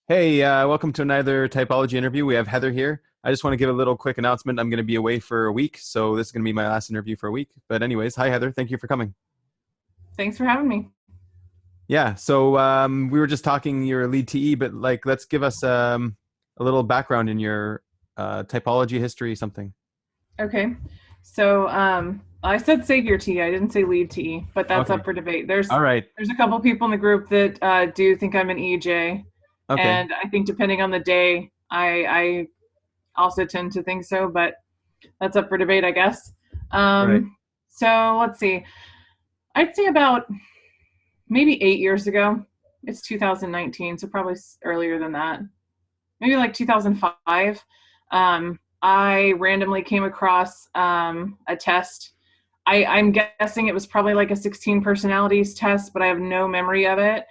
Hey, welcome to another Typology interview. We have Heather here. I just want to give a little quick announcement. I'm going to be away for a week, so this is going to be my last interview for a week. But anyways, hi Heather. Thank you for coming. Thanks for having me. Yeah, so we were just talking your lead TE, but like, let's give us a little background in your typology history, something. Okay. I said Savior T. I didn't say lead T, but that's Okay. up for debate. All right. There's a couple people in the group that do think I'm an EJ, Okay. and I think depending on the day, I also tend to think so, but that's up for debate, I guess. Right. So let's see. I'd say about maybe 8 years ago. It's 2019, so probably earlier than that. Maybe like 2005. I randomly came across a test. I'm guessing it was probably like a 16 personalities test, but I have no memory of it.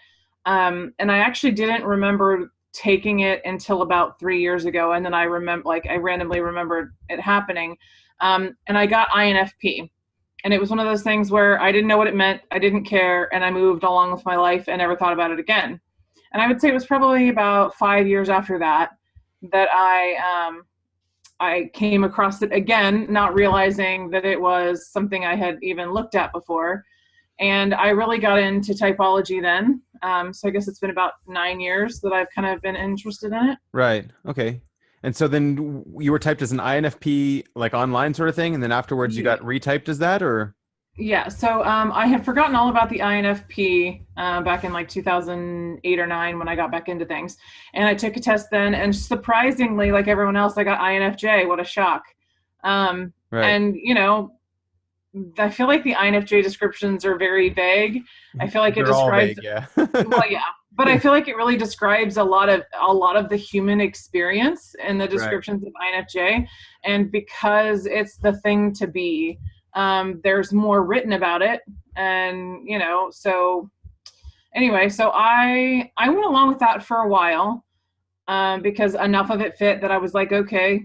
And I actually didn't remember taking it until about 3 years ago. And then I randomly remembered it happening. And I got INFP. And it was one of those things where I didn't know what it meant. I didn't care. And I moved along with my life and never thought about it again. And I would say it was probably about 5 years after that that I came across it again, not realizing that it was something I had even looked at before. And I really got into typology then. So I guess it's been about 9 years that I've kind of been interested in it. Right. Okay. And so then you were typed as an INFP, like online sort of thing, and then afterwards you got Yeah. retyped as that, or? Yeah, so I had forgotten all about the INFP back in like 2008 or 9 when I got back into things. And I took a test then, and surprisingly, like everyone else, I got INFJ. What a shock. Right. And, I feel like the INFJ descriptions are very vague. I feel like it They're all describes, vague, yeah. well, yeah, but I feel like it really describes a lot of the human experience in the Right. descriptions of INFJ. And because it's the thing to be, there's more written about it. And so anyway, so I went along with that for a while, because enough of it fit that I was like, okay,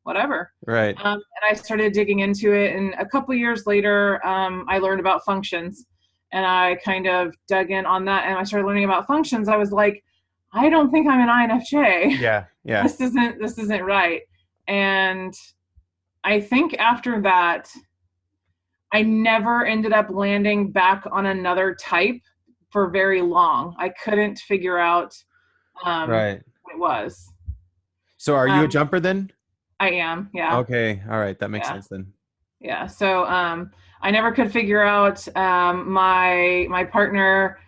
whatever. Right. And I started digging into it, and a couple years later, I learned about functions, and I kind of dug in on that, and I started learning about functions. I was like, I don't think I'm an INFJ. Yeah. Yeah. This isn't right. And I think after that, I never ended up landing back on another type for very long. I couldn't figure out Right. what it was. So are you a Um, jumper then? I am, yeah, Okay. All right. That makes yeah, sense then. yeah. So I never could figure out my partner.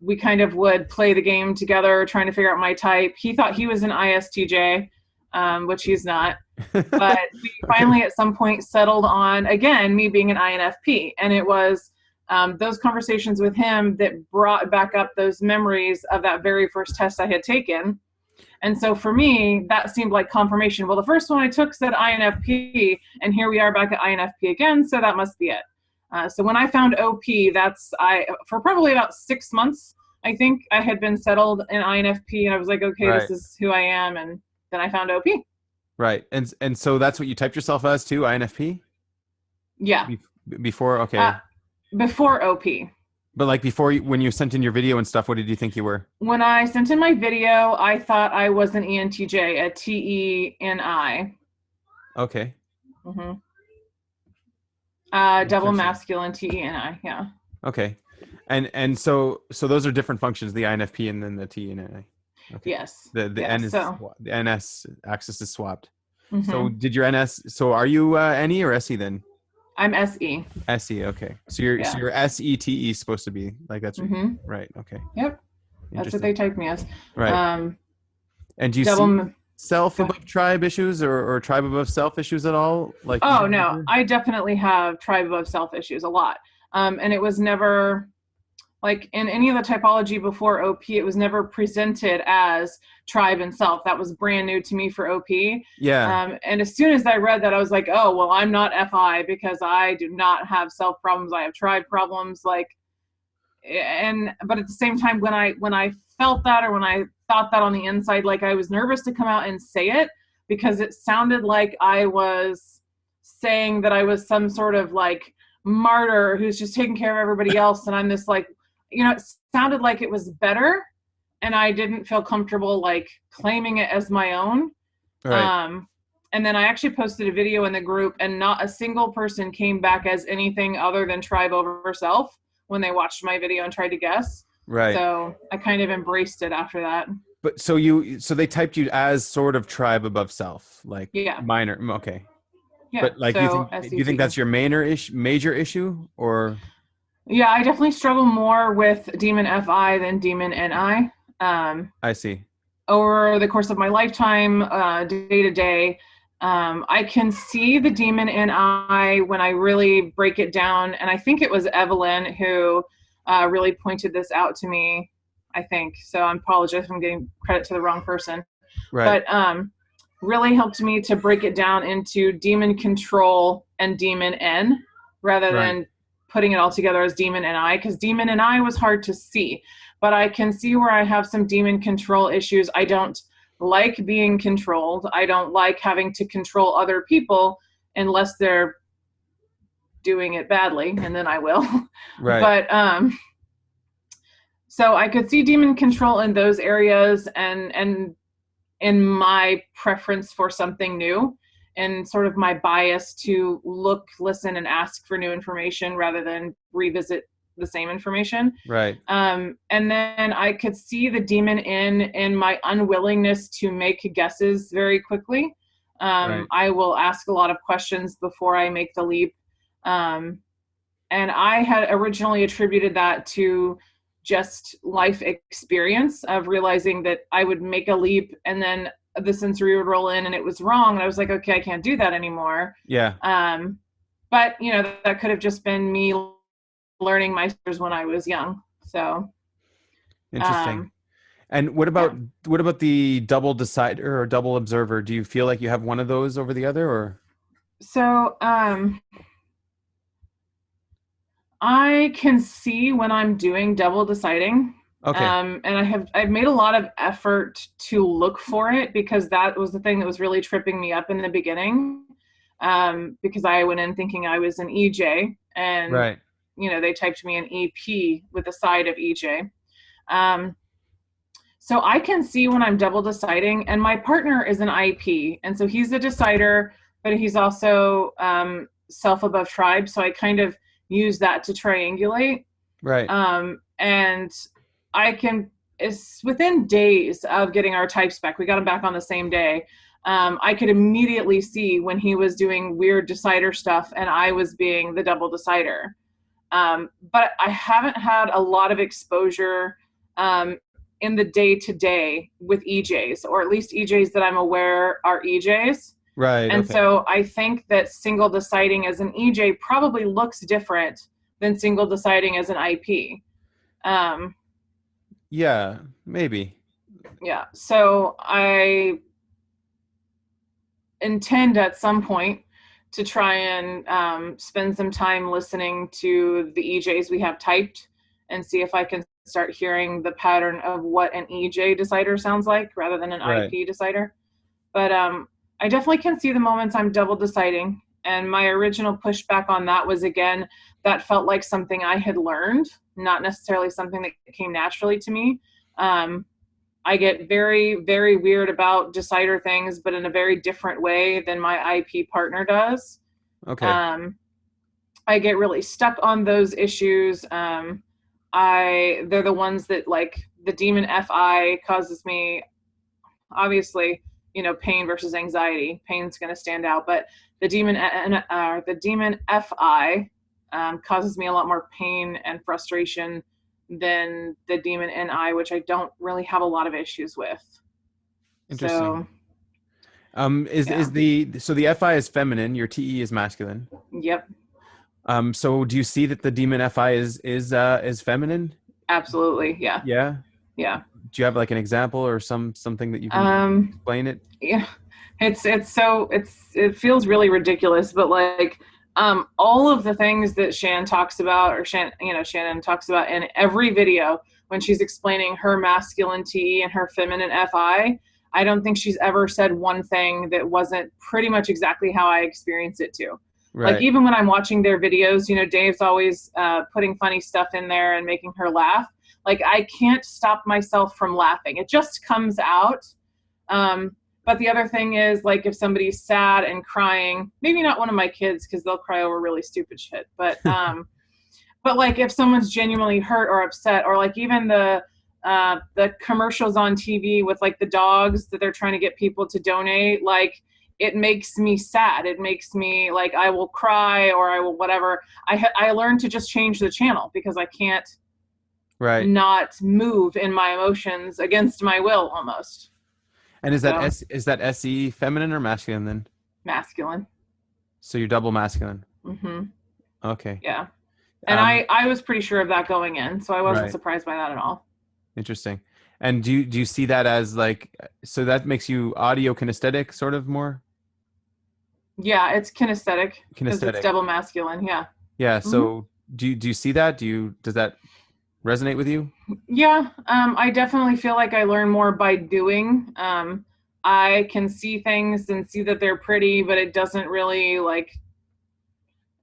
We kind of would play the game together, trying to figure out my type. He thought he was an ISTJ, which he's not. But we Okay. finally at some point settled on, again, me being an INFP. And it was those conversations with him that brought back up those memories of that very first test I had taken. And so for me, that seemed like confirmation. Well, the first one I took said INFP, and here we are back at INFP again, so that must be it. So when I found OP, for probably about 6 months, I think I had been settled in INFP, and I was like, okay, this Right. is who I am. And then I found OP. Right. And so that's what you typed yourself as too, INFP? Yeah. Be before, Uh, okay. Before OP. But like before when you sent in your video and stuff, what did you think you were? When I sent in my video, I thought I was an ENTJ, a TENI. Okay. Mm-hmm. Double Interesting. masculine TENI. Yeah. Okay. And so those are different functions, the INFP and then the T and N. Okay. Yes. The Yeah. N is So. the NS axis is swapped. So Mm-hmm. did your NS, so are you NE or SE then? I'm SE. SE, okay. So your Yeah. SETE is supposed to be like that's what, Mm-hmm. right, okay. Yep. That's what Interesting. they typed me as. Right. Um, And do you see double. self Go. above tribe issues or tribe above self issues at all? Like Oh even no, deeper? I definitely have tribe above self issues a lot. And it was never like in any of the typology before OP, it was never presented as tribe and self. That was brand new to me for OP. Yeah. And as soon as I read that, I was like, oh, well, I'm not FI because I do not have self problems. I have tribe problems. Like, but at the same time, when I felt that, or when I thought that on the inside, like I was nervous to come out and say it because it sounded like I was saying that I was some sort of like martyr who's just taking care of everybody else, and I'm this like, it sounded like it was better and I didn't feel comfortable like claiming it as my own. Right. Um, and then I actually posted a video in the group, and not a single person came back as anything other than tribe over self when they watched my video and tried to guess. Right. So I kind of embraced it after that. But so they typed you as sort of tribe above self, like Yeah. minor. Okay. Yeah. But like, So do you think SCT. that's your major issue, or? Yeah, I definitely struggle more with Demon FI than Demon NI. I see. Over the course of my lifetime, day to day, I can see the Demon NI when I really break it down. And I think it was Evelyn who really pointed this out to me, I think. So I apologize if I'm getting credit to the wrong person. Right. But really helped me to break it down into Demon Control and Demon N rather Right. than putting it all together as Demon NI, because Demon NI was hard to see. But I can see where I have some demon control issues. I don't like being controlled. I don't like having to control other people unless they're doing it badly, and then I will. Right. But so I could see demon control in those areas, and in my preference for something new, and sort of my bias to look, listen, and ask for new information rather than revisit the same information. Right. And then I could see the demon in my unwillingness to make guesses very quickly. Right. I will ask a lot of questions before I make the leap. And I had originally attributed that to just life experience of realizing that I would make a leap and then the sensory would roll in and it was wrong. And I was like, okay, I can't do that anymore. Yeah. But you know, that could have just been me learning my skills when I was young. So Interesting. And what yeah. about the double decider or double observer? Do you feel like you have one of those over the other, or? So I can see when I'm doing double deciding. Okay. And I've made a lot of effort to look for it, because that was the thing that was really tripping me up in the beginning. Because I went in thinking I was an EJ, and Right. you know, they typed me an EP with a side of EJ. So I can see when I'm double deciding, and my partner is an IP, and so he's a decider, but he's also self above tribe. So I kind of use that to triangulate. Right. And I can, it's within days of getting our types back. We got them back on the same day. I could immediately see when he was doing weird decider stuff and I was being the double decider. But I haven't had a lot of exposure in the day-to-day with EJs, or at least EJs that I'm aware are EJs. Right. And Okay. so I think that single deciding as an EJ probably looks different than single deciding as an IP. Yeah, maybe. Yeah. So I intend at some point to try and spend some time listening to the EJs we have typed and see if I can start hearing the pattern of what an EJ decider sounds like rather than an Right. IP decider. But I definitely can see the moments I'm double deciding. And my original pushback on that was, again, that felt like something I had learned, not necessarily something that came naturally to me. I get very, very weird about decider things, but in a very different way than my IP partner does. Okay. I get really stuck on those issues. They're the ones that, like, the demon FI causes me, obviously, you know, pain versus anxiety. Pain's going to stand out, but the demon FI causes me a lot more pain and frustration than the demon NI, which I don't really have a lot of issues with. Interesting. So yeah. So the FI is feminine, your TE is masculine. Yep. So do you see that the demon FI is feminine? Absolutely. Yeah. Yeah. Yeah. Do you have like an example or something that you can explain it? Yeah. It feels really ridiculous, but like all of the things that Shannon talks about, or Shannon talks about in every video when she's explaining her masculine TE and her feminine FI, I don't think she's ever said one thing that wasn't pretty much exactly how I experienced it too. Right. Like, even when I'm watching their videos, you know, Dave's always putting funny stuff in there and making her laugh. Like I can't stop myself from laughing. It just comes out. But the other thing is, like, if somebody's sad and crying, maybe not one of my kids because they'll cry over really stupid shit, but like if someone's genuinely hurt or upset, or like even the commercials on TV with like the dogs that they're trying to get people to donate, like it makes me sad. It makes me like, I will cry or I will whatever. I learned to just change the channel because I can't Right. not move in my emotions against my will almost. And is that So is that SE feminine or masculine then? masculine. So you're double masculine. Mm-hmm. Okay. Yeah. And Um, I was pretty sure of that going in, so I wasn't right. surprised by that at all. Interesting. And do you see that as like, so that makes you audio kinesthetic sort of more? Yeah, it's kinesthetic because it's Kinesthetic. double masculine. Yeah. Yeah. Hmm. So do you see that? Does that resonate with you? Yeah, I definitely feel like I learn more by doing. I can see things and see that they're pretty, but it doesn't really like.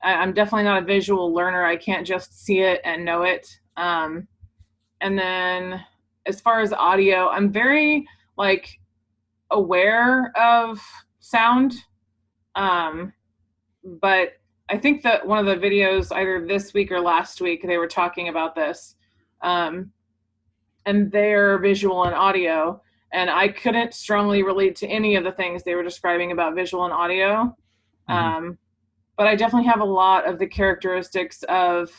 I'm definitely not a visual learner. I can't just see it and know it. And then as far as audio, I'm very like aware of sound. Um, but I think that one of the videos either this week or last week, they were talking about this. And they're visual and audio. And I couldn't strongly relate to any of the things they were describing about visual and audio. Hmm. But I definitely have a lot of the characteristics of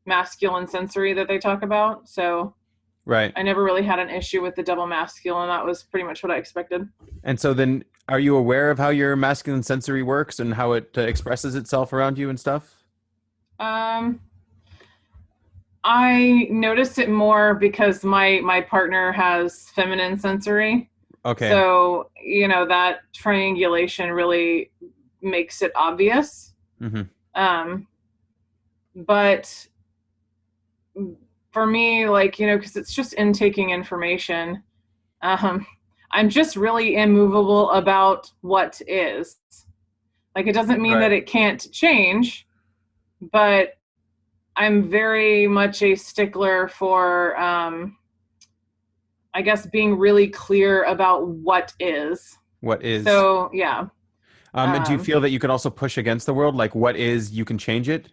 masculine sensory that they talk about. So Right. I never really had an issue with the double masculine. That was pretty much what I expected. And so then are you aware of how your masculine sensory works and how it expresses itself around you and stuff? Um, I notice it more because my partner has feminine sensory. Okay. So, that triangulation really makes it obvious. Hmm. Um, but for me, like, because it's just intaking information, um, I'm just really immovable about what is. Like, it doesn't mean that Right. it can't change, but I'm very much a stickler for, I guess, being really clear about what is. What is? So, yeah. And do you Um, feel that you can also push against the world? Like what is, you can change it?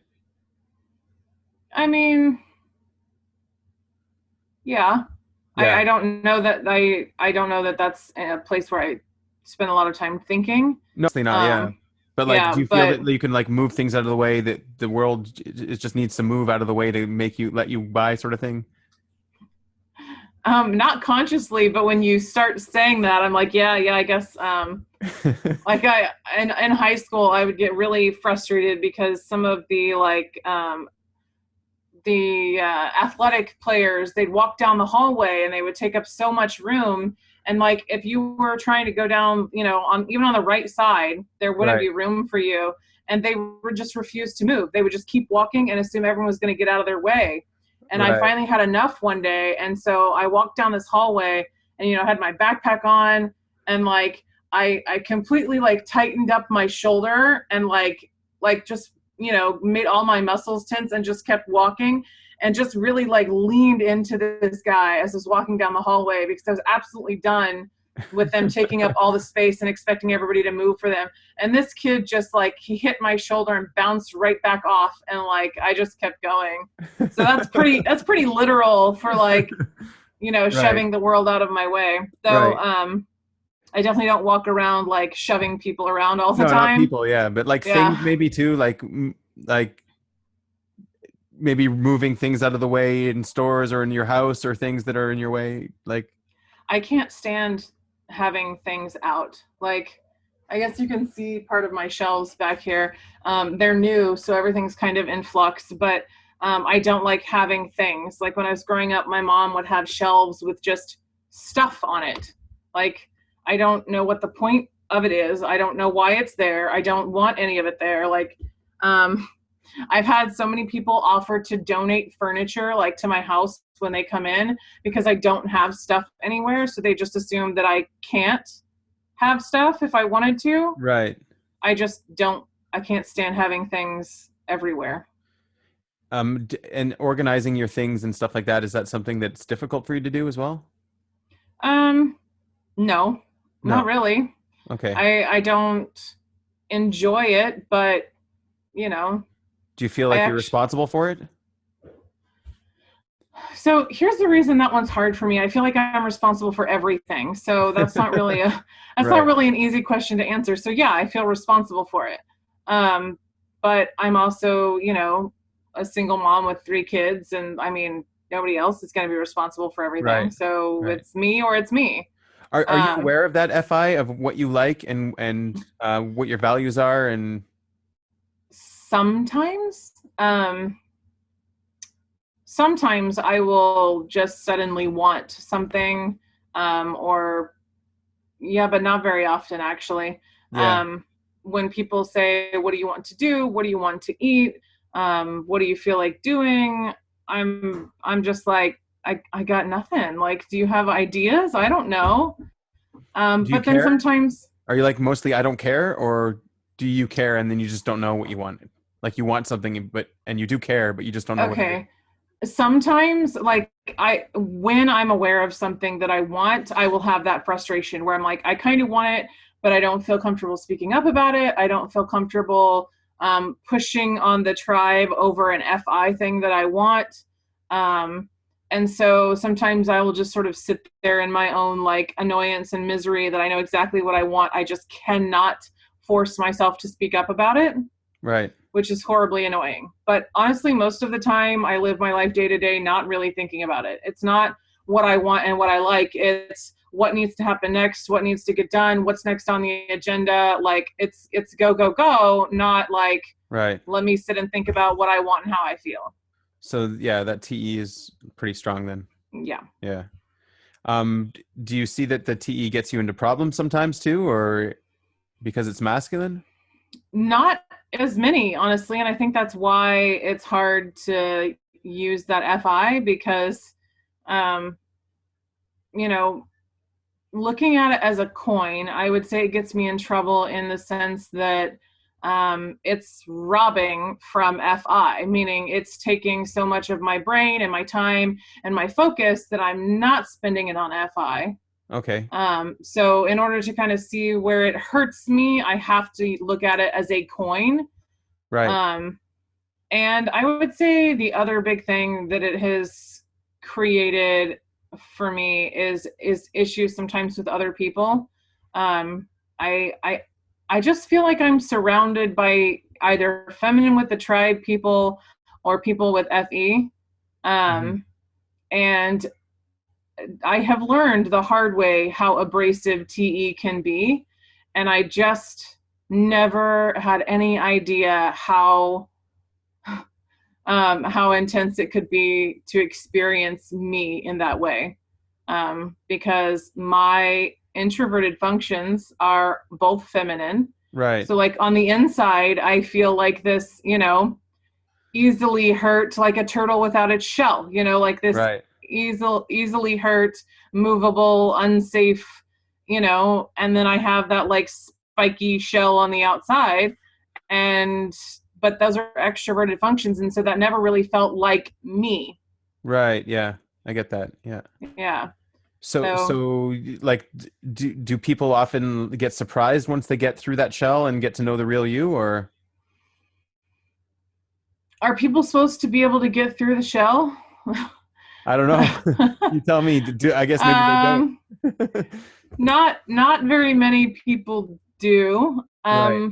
I mean, yeah. I Yeah. don't know that I don't know that that's a place where I spend a lot of time thinking. No, obviously not. Yeah. Um, But like, yeah, do you feel but that you can like move things out of the way, that the world it just needs to move out of the way to make you let you by sort of thing? not consciously, but when you start saying that, I'm like, yeah, I guess. Like in high school, I would get really frustrated because some of the athletic players, they'd walk down the hallway and they would take up so much room. And like if you were trying to go down, on even on the right side, there wouldn't Right. be room for you. And they would just refuse to move. They would just keep walking and assume everyone was going to get out of their way. And I Right. finally had enough one day. And so I walked down this hallway and, had my backpack on and like I completely like tightened up my shoulder and like just, made all my muscles tense and just kept walking and just really like leaned into this guy as I was walking down the hallway because I was absolutely done with them taking up all the space and expecting everybody to move for them. And this kid just like, he hit my shoulder and bounced right back off. And like, I just kept going. So that's pretty literal for like, Right. shoving the world out of my way. Though, Right. I definitely don't walk around like shoving people around all the No, not time. people, yeah, but like things Yeah. maybe too, like like maybe moving things out of the way in stores or in your house or things that are in your way, like I can't stand having things out. Like, I guess you can see part of my shelves back here. They're new, so everything's kind of in flux, but I don't like having things. Like when I was growing up, my mom would have shelves with just stuff on it. Like, I don't know what the point of it is. I don't know why it's there. I don't want any of it there. Like, um, I've had so many people offer to donate furniture like to my house when they come in because I don't have stuff anywhere. So they just assume that I can't have stuff if I wanted to. right. I can't stand having things everywhere. And organizing your things and stuff like that, is that something that's difficult for you to do as well? Um, no, not No. really. Okay. I don't enjoy it, but you know, Do you feel I like you're actually. responsible for it? So here's the reason that one's hard for me. I feel like I'm responsible for everything. So that's not Right. really an easy question to answer. So yeah, I feel responsible for it. But I'm also, a single mom with 3 kids, and I mean, nobody else is going to be responsible for everything. Right. So Right. it's me or it's me. Are you Um, aware of that FI, of what you like and what your values are and sometimes, sometimes I will just suddenly want something, or yeah, but not very often actually. yeah. Um, when people say, "What do you want to do? What do you want to eat? What do you feel like doing?" I'm just like, I got nothing. Like, do you have ideas? I don't know. Do you But then care? sometimes, Are you like mostly I don't care, or do you care and then you just don't know what you want? Like you want something, but and you do care, but you just don't know what it is. okay, sometimes like I when I'm aware of something that I want, I will have that frustration where I'm like, I kind of want it, but I don't feel comfortable speaking up about it. I don't feel comfortable pushing on the tribe over an FI thing that I want. um, and so sometimes I will just sort of sit there in my own like annoyance and misery that I know exactly what I want. I just cannot force myself to speak up about it, Right. which is horribly annoying. But honestly, most of the time, I live my life day to day not really thinking about it. It's not what I want and what I like. It's what needs to happen next, what needs to get done, what's next on the agenda. Like it's go go go, not like Right. let me sit and think about what I want and how I feel. So yeah, that TE is pretty strong then. Yeah, Yeah. Do you see that the TE gets you into problems sometimes too, or because it's masculine? not as many honestly, and I think that's why it's hard to use that FI because, um, you know, looking at it as a coin, I would say it gets me in trouble in the sense that it's robbing from FI, meaning it's taking so much of my brain and my time and my focus that I'm not spending it on FI. Okay. So, in order to kind of see where it hurts me, I have to look at it as a coin. Right. Um, and I would say the other big thing that it has created for me is issues sometimes with other people. Um, I I I just feel like I'm surrounded by either feminine with the tribe people or people with FE. Hmm. Um, and I have learned the hard way how abrasive TE can be, and I just never had any idea how intense it could be to experience me in that way. Because my introverted functions are both feminine. Right. So, like on the inside, I feel like this, easily hurt, like a turtle without its shell, like this Right. easily hurt, movable, unsafe, and then I have that like spiky shell on the outside, and but those are extroverted functions, and so that never really felt like me. Right. Yeah. I get that. Yeah. Yeah. So, So like, do people often get surprised once they get through that shell and get to know the real you, or are people supposed to be able to get through the shell? I don't know. You tell me. I guess maybe they don't. um not very many people do. Right.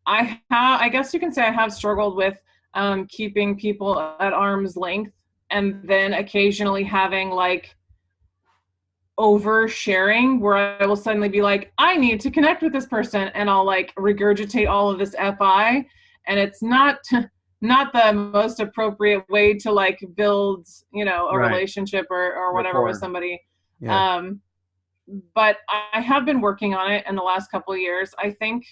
I guess you can say I have struggled with keeping people at arm's length, and then occasionally having like oversharing where I will suddenly be like, I need to connect with this person, and I'll like regurgitate all of this FI, and it's not the most appropriate way to like build, a Right. relationship or whatever with Rapport. somebody. Yeah. Um, but I have been working on it in the last couple of years. I think,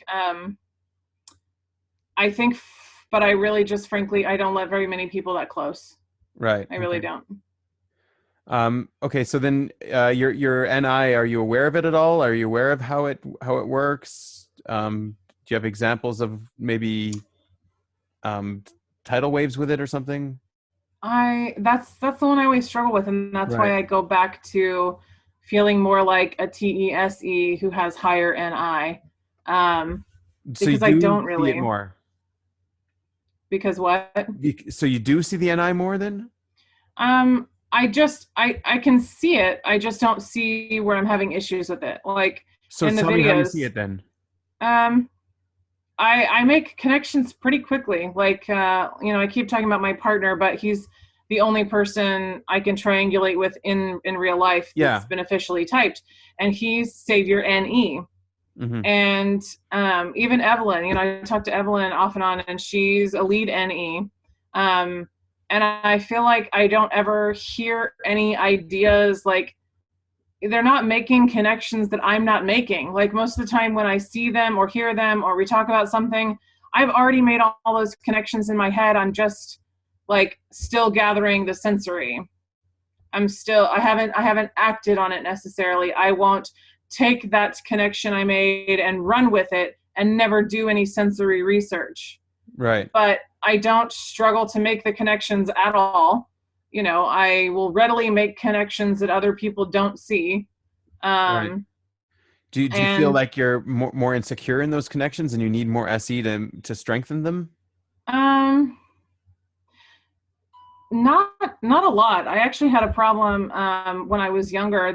but I really just frankly I don't let very many people that close. Right. I really Okay. don't. Okay. So then, your NI, are you aware of it at all? Are you aware of how it works? Do you have examples of maybe tidal waves with it or something? That's the one I always struggle with, and that's Right. why I go back to feeling more like a TESE who has higher NI. So you Because I do don't see it really. more. Because what? So you do see the NI more then? I can see it. I just don't see where I'm having issues with it. Like So in the tell me how you see videos, it then. um, I make connections pretty quickly. Like I keep talking about my partner, but he's the only person I can triangulate with in real life that's Yeah. been officially typed, and he's Savior NE. Hmm. And even Evelyn, I talk to Evelyn off and on, and she's a lead NE. Um, and I feel like I don't ever hear any ideas, like they're not making connections that I'm not making. Like most of the time when I see them or hear them or we talk about something, I've already made all those connections in my head. I'm just like still gathering the sensory. I haven't acted on it necessarily. I won't take that connection I made and run with it and never do any sensory research. Right. But I don't struggle to make the connections at all. I will readily make connections that other people don't see. Right. Um, Do you feel and like you're more insecure in those connections and you need more SE to strengthen them? um, not not a lot. I actually had a problem when I was younger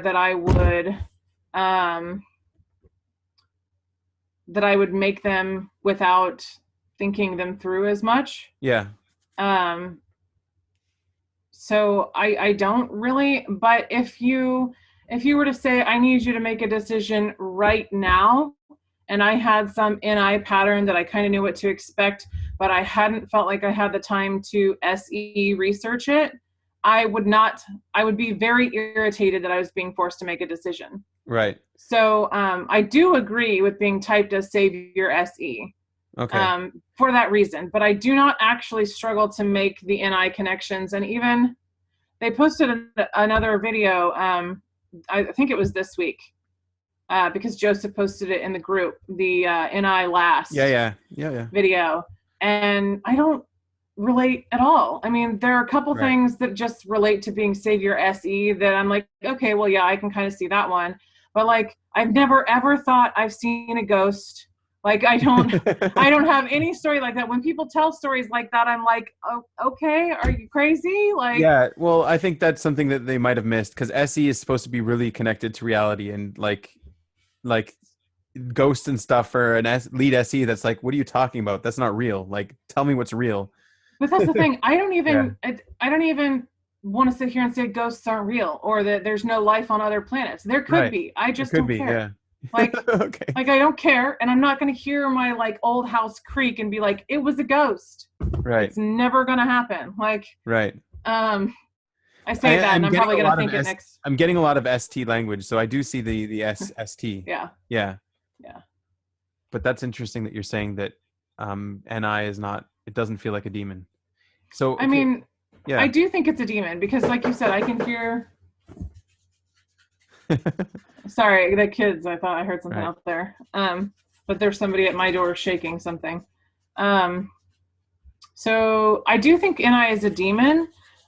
um, that I would make them without thinking them through as much. Yeah. Um, so I don't really, but if you were to say I need you to make a decision right now, and I had some NI pattern that I kind of knew what to expect, but I hadn't felt like I had the time to SE research it, I would not. I would be very irritated that I was being forced to make a decision. Right. So I do agree with being typed as Savior SE Okay. for that reason, but I do not actually struggle to make the NI connections. And even they posted another video, I think it was this week, because Joseph posted it in the group, the NI Yeah, last yeah. Yeah, yeah. video, and I don't relate at all. I mean, there are a couple Right. things that just relate to being Savior SE that I'm like, okay, well, yeah, I can kind of see that one. But like, I've never ever thought I've seen a ghost. Like, I don't have any story like that. When people tell stories like that, I'm like, oh, okay, are you crazy? Like, Yeah, well, I think that's something that they might have missed because SE is supposed to be really connected to reality and like ghosts and stuff for lead SE that's like, what are you talking about? That's not real. Like, tell me what's real. but that's the thing. I don't Yeah. even, I don't even want to sit here and say ghosts aren't real or that there's no life on other planets. There could Right. be. I It just could don't be, care. yeah. Like, Okay. Like I don't care, and I'm not going to hear my like old house creak and be like, it was a ghost. Right. It's never going to happen. Like, Right. um, I say I, that, and I'm I'm getting probably a going to lot of think it S. next. I'm getting a lot of ST language, so I do see the ST. Yeah, Yeah, yeah. but that's interesting that you're saying that NI is not. It doesn't feel like a demon. So I okay, mean, I yeah. do think it's a demon because, like you said, I can hear. Sorry, the kids. I thought I heard something Right. out there. But there's somebody at my door shaking something. Um, so I do think NI is a demon.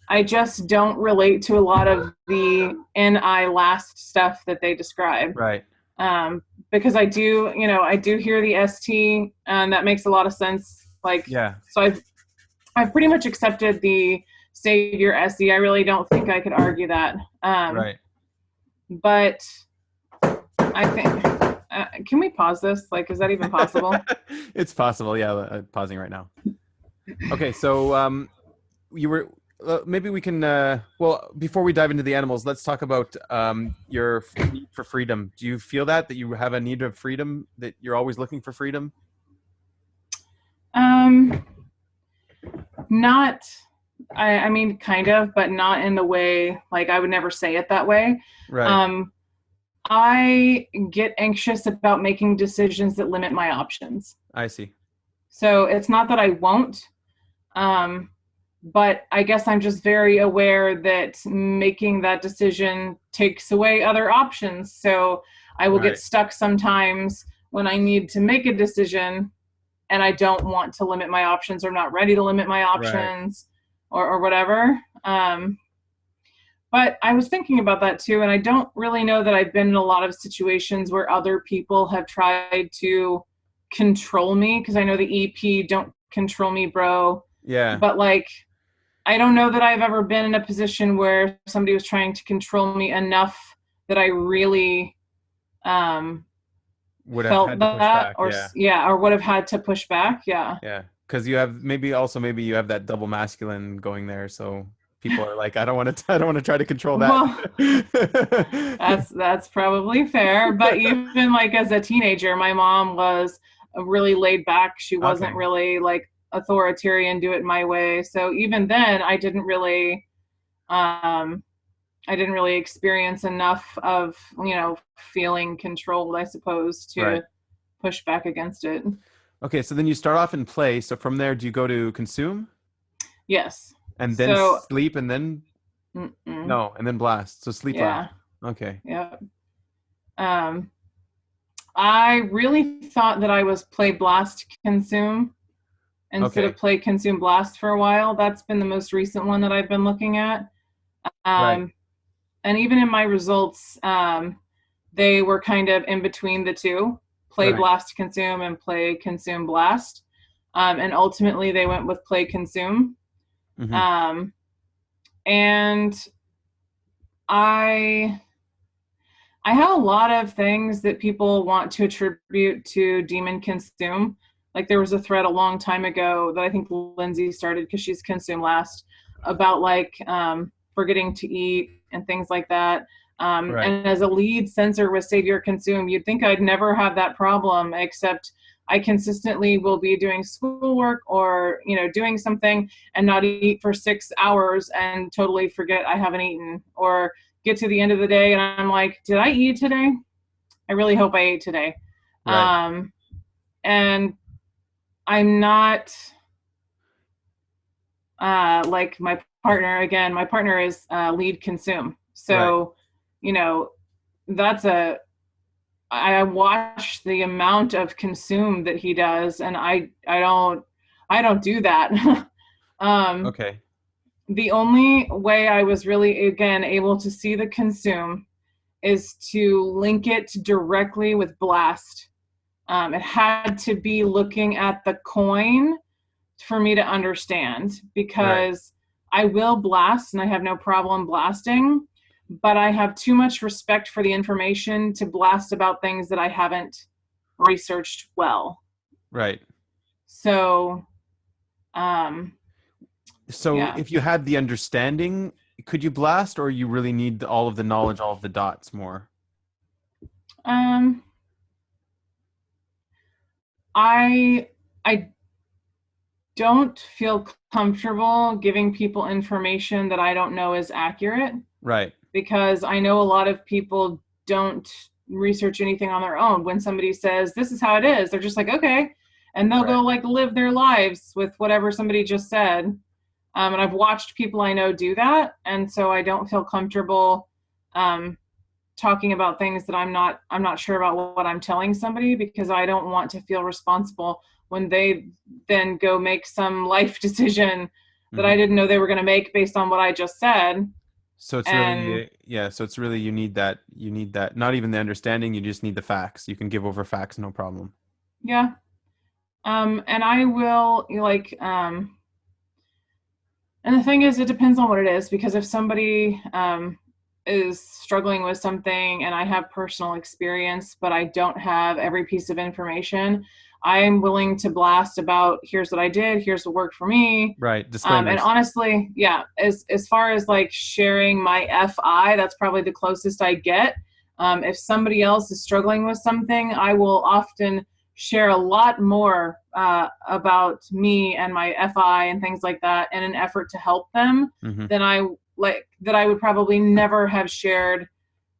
I just don't relate to a lot of the NI last stuff that they describe. Right. um, because I do hear the ST, and that makes a lot of sense. Like, Yeah. so I've pretty much accepted the Savior SE. I really don't think I could argue that. Right. But I think, can we pause this? Like, is that even possible? It's possible. Yeah, pausing right now. Okay, so you were maybe we can well before we dive into the animals, let's talk about your need for freedom. Do you feel that you have a need of freedom, that you're always looking for freedom? Um, not. I mean, kind of, but not in the way, like, I would never say it that way. Right. Um, I get anxious about making decisions that limit my options. I see. So it's not that I won't, um, but I guess I'm just very aware that making that decision takes away other options. So I will get Right. stuck sometimes when I need to make a decision and I don't want to limit my options, or I'm not ready to limit my Right. options, or whatever. But I was thinking about that too, and I don't really know that I've been in a lot of situations where other people have tried to control me, because I know the EP don't control me, bro. Yeah. But like, I don't know that I've ever been in a position where somebody was trying to control me enough that I really Would have felt had to push that, back. or Yeah. yeah, or would have had to push back. Yeah. Yeah. Because you have maybe you have that double masculine going there. So people are like, I don't want to I don't want to try to control that. Well, that's probably fair. But even like as a teenager, my mom was really laid back. She wasn't Okay. really like authoritarian, do it my way. So even then, um, I didn't really experience enough of, feeling controlled, I suppose, Right. to push back against it. Okay, so then you start off in play. So from there, do you go to consume Yes. and then So, sleep and then mm-mm. no, and then blast? So sleep last. Yeah. Okay. Yeah. Um, I really thought that I was play blast consume instead of Okay. play consume blast for a while. That's been the most recent one that I've been looking at. Right. Um, and even in my results, they were kind of in between the two, play Right. blast consume and play consume blast. And ultimately they went with play consume. Hmm. Um, and I I have a lot of things that people want to attribute to demon consume. Like there was a thread a long time ago that I think Lindsay started, because she's consume last, about like forgetting to eat and things like that. Right. And as a lead sensor with Savior Consume, you'd think I'd never have that problem, except I consistently will be doing schoolwork or doing something and not eat for 6 hours and totally forget I haven't eaten, or get to the end of the day and I'm like, did I eat today? I really hope I ate today. Right. And I'm not like my partner. Again, my partner is lead consume. Right. So, you know, that's I watch the amount of consume that he does, and I don't do that. um, Okay. the only way I was really, again, able to see the consume is to link it directly with blast. It had to be looking at the coin for me to understand, Right. because I will blast and I have no problem blasting, but I have too much respect for the information to blast about things that I haven't researched well. Right. So, um, So yeah. if you had the understanding, could you blast, or you really need all of the knowledge, all of the dots more? Um, I I don't feel comfortable giving people information that I don't know is accurate, Right. because I know a lot of people don't research anything on their own. When somebody says this is how it is, they're just like, okay, and they'll Right. go like live their lives with whatever somebody just said. And I've watched people I know do that, and so I don't feel comfortable um, talking about things that I'm not sure about what I'm telling somebody, because I don't want to feel responsible when they then go make some life decision that I Hmm. didn't know they were going to make based on what I just said. So it's And really, yeah, so it's really you need that, not even the understanding, you just need the facts. You can give over facts, no problem. yeah, and I will like and the thing is, it depends on what it is, because if somebody is struggling with something and I have personal experience, but I don't have every piece of information, I am willing to blast about, here's what I did, here's what worked for me. Right. And Disclaimers. honestly, yeah, as far as like sharing my FI, that's probably the closest I get. If somebody else is struggling with something, I will often share a lot more about me and my FI and things like that in an effort to help them Hmm. than I would probably never have shared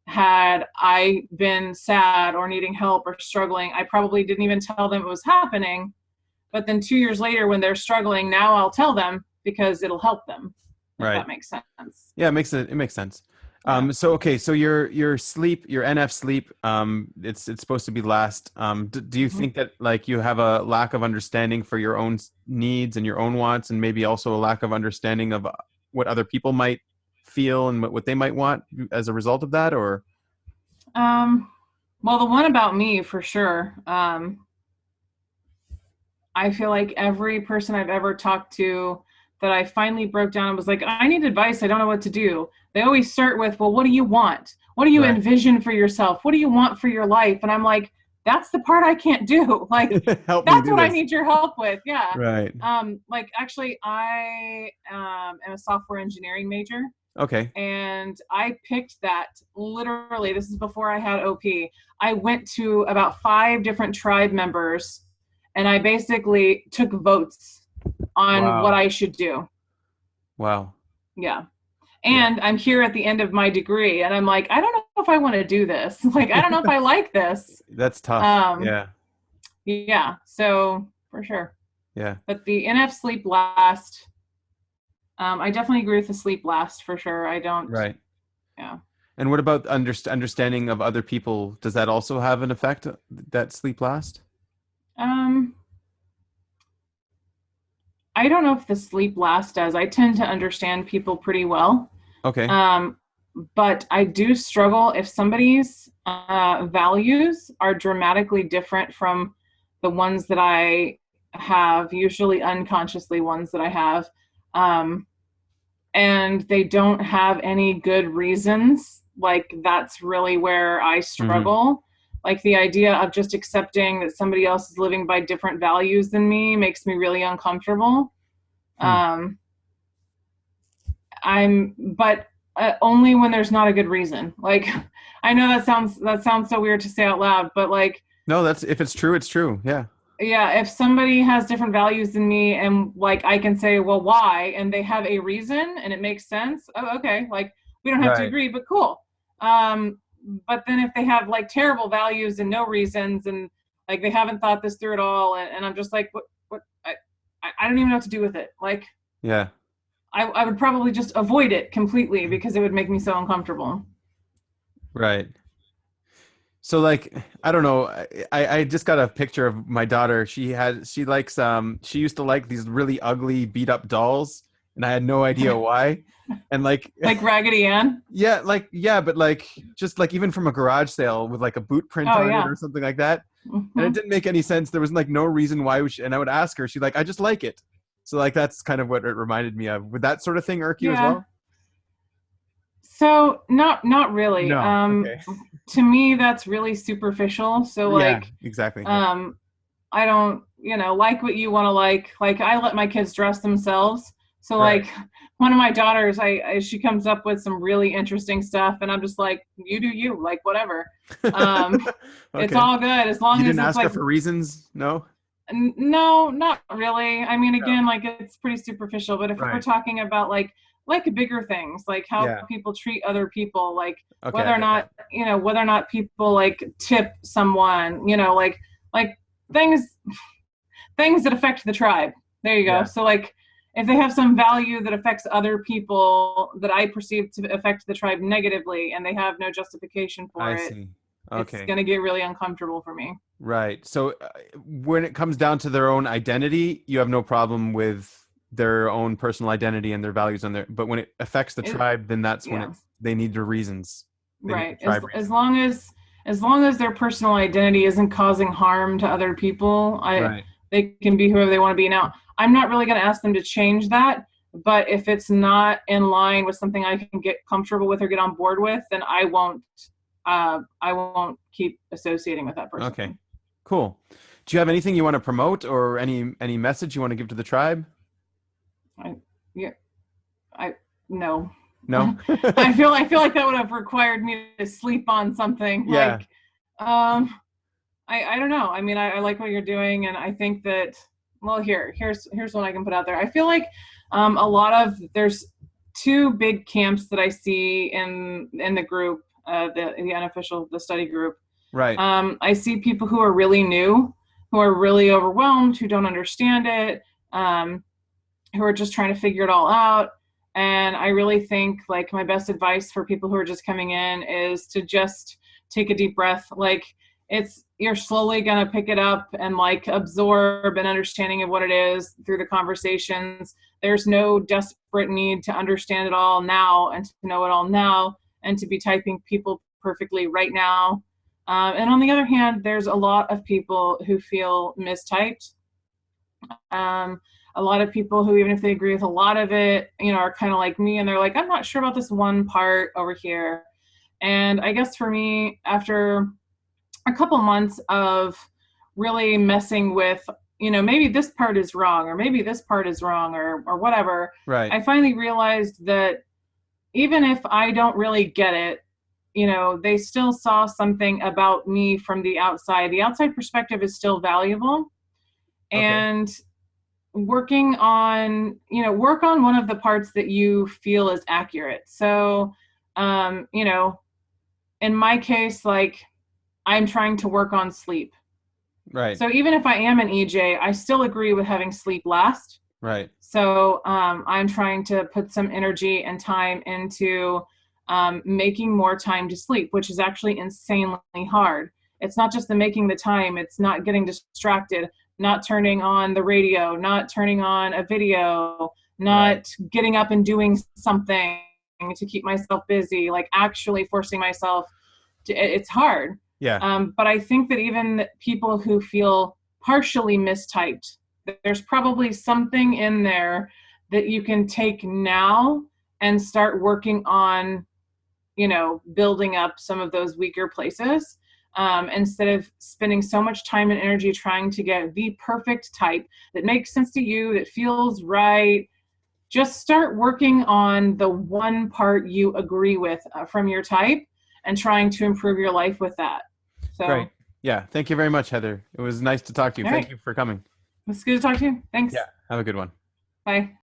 had I been sad or needing help or struggling. I probably didn't even tell them it was happening. But then 2 years later, when they're struggling, now I'll tell them because it'll help them, if Right. that makes sense. Yeah, it makes sense. Yeah. So okay, so your sleep, your NF sleep, it's supposed to be last. Do you Mhm. think that like you have a lack of understanding for your own needs and your own wants, and maybe also a lack of understanding of what other people might feel and what they might want as a result of that, or Um, well, the one about me for sure. I feel like every person I've ever talked to that I finally broke down and was like, I need advice. I don't know what to do. They always start with, well, what do you want? What do you right? envision for yourself? What do you want for your life? And I'm like, that's the part I can't do. Like, Help me that's do what I this. need your help with. Yeah. Right. Like actually, I am a software engineering major, Okay. and I picked that literally. This is before I had OP. I went to about 5 different tribe members, and I basically took votes on what Wow. I should do. Wow. Yeah. Yeah. And I'm here at the end of my degree, and I'm like, I don't know if I want to do this. Like, I don't know if I like this. That's tough. Um, Yeah. yeah. So for sure. Yeah. But the NF sleep last, I definitely agree with the sleep last for sure. I don't, Right. yeah. And what about understanding of other people? Does that also have an effect, that sleep last? Um, I don't know if the sleep last does. I tend to understand people pretty well. Okay. Um, but I do struggle if somebody's values are dramatically different from the ones that I have, usually unconsciously ones that I have, um, and they don't have any good reasons. Like, that's really where I Hmm. struggle. Like, the idea of just accepting that somebody else is living by different values than me makes me really uncomfortable. Hmm. Um, but only when there's not a good reason. Like, I know that sounds so weird to say out loud, but like, No, that's if it's true, it's true. Yeah. yeah, if somebody has different values than me, and like I can say, well, why, and they have a reason and it makes sense. Oh, okay. Like, we don't have to Right. agree, but cool. Um, but then if they have like terrible values and no reasons, and like they haven't thought this through at all, and I'm just like, what? I don't even know what to do with it. Like, Yeah. I would probably just avoid it completely because it would make me so uncomfortable. Right. So like I don't know, I just got a picture of my daughter. She likes she used to like these really ugly beat up dolls, and I had no idea why. And like Like Raggedy Ann. yeah, like yeah, but like just like even from a garage sale with like a boot print Oh on it yeah. or something like that. And it Hmm. didn't make any sense. There was like no reason why we should, and I would ask her, she's like, I just like it. So like that's kind of what it reminded me of. Would that sort of thing irk you as Yeah. well? So not really. No. Okay. To me that's really superficial. So Yeah, like, exactly. Yeah. um, I don't, like what you want to like. Like, I let my kids dress themselves. So Right. like, one of my daughters, she comes up with some really interesting stuff, and I'm just like, you do you, like whatever. Um, it's Okay. all good as You long as didn't it's ask her like, for reasons? No? no, not really. I mean, No. again, like, it's pretty superficial, but if we're Right. talking about like bigger things, like how Yeah. people treat other people, like Okay, whether I or get that. not, whether or not people like tip someone, like things things that affect the tribe. There you go. Yeah, So like, if they have some value that affects other people that I perceive to affect the tribe negatively, and they have no justification for I it, see. it's Okay. going to get really uncomfortable for me. Right. So when it comes down to their own identity, you have no problem with their own personal identity and their values on their, but when it affects the It, tribe, then that's when yeah. it's they need the reasons. They need the Right. As tribe as reasons. long as as long as their personal identity isn't causing harm to other people, I Right. they can be whoever they want to be. Now, I'm not really going to ask them to change that, but if it's not in line with something I can get comfortable with or get on board with, then I won't keep associating with that person. Okay. Cool. Do you have anything you want to promote or any message you want to give to the tribe? I yeah, I no. No? I feel like that would have required me to sleep on something Yeah. like, I don't know. I mean, I like what you're doing, and I think that, well, here's what I can put out there. I feel like, a lot of there's two big camps that I see in the group, the unofficial, the study group. Right. I see people who are really new, who are really overwhelmed, who don't understand it, who are just trying to figure it all out. And I really think like my best advice for people who are just coming in is to just take a deep breath. Like you're slowly going to pick it up and like absorb an understanding of what it is through the conversations. There's no desperate need to understand it all now and to know it all now and to be typing people perfectly right now. And on the other hand, there's a lot of people who feel mistyped. A lot of people who, even if they agree with a lot of it, are kind of like me, and they're like, I'm not sure about this one part over here. And I guess for me, after a couple months of really messing with, maybe this part is wrong, or maybe this part is wrong, or whatever, Right. I finally realized that even if I don't really get it, they still saw something about me from the outside. The outside perspective is still valuable. And work on one of the parts that you feel is accurate. So, in my case, like I'm trying to work on sleep. Right. So even if I am an EJ, I still agree with having sleep last. Right. So I'm trying to put some energy and time into making more time to sleep, which is actually insanely hard. It's not just the making the time, it's not getting distracted, not turning on the radio, not turning on a video, not getting up and doing something to keep myself busy, like actually forcing myself to, it's hard. Yeah. But I think that even people who feel partially mistyped, there's probably something in there that you can take now and start working on, building up some of those weaker places. Instead of spending so much time and energy trying to get the perfect type that makes sense to you, that feels right, just start working on the one part you agree with from your type and trying to improve your life with that. So, Great. Yeah. Thank you very much, Heather. It was nice to talk to you. All Thank right. you for coming. It's good to talk to you. Thanks. Yeah. Have a good one. Bye.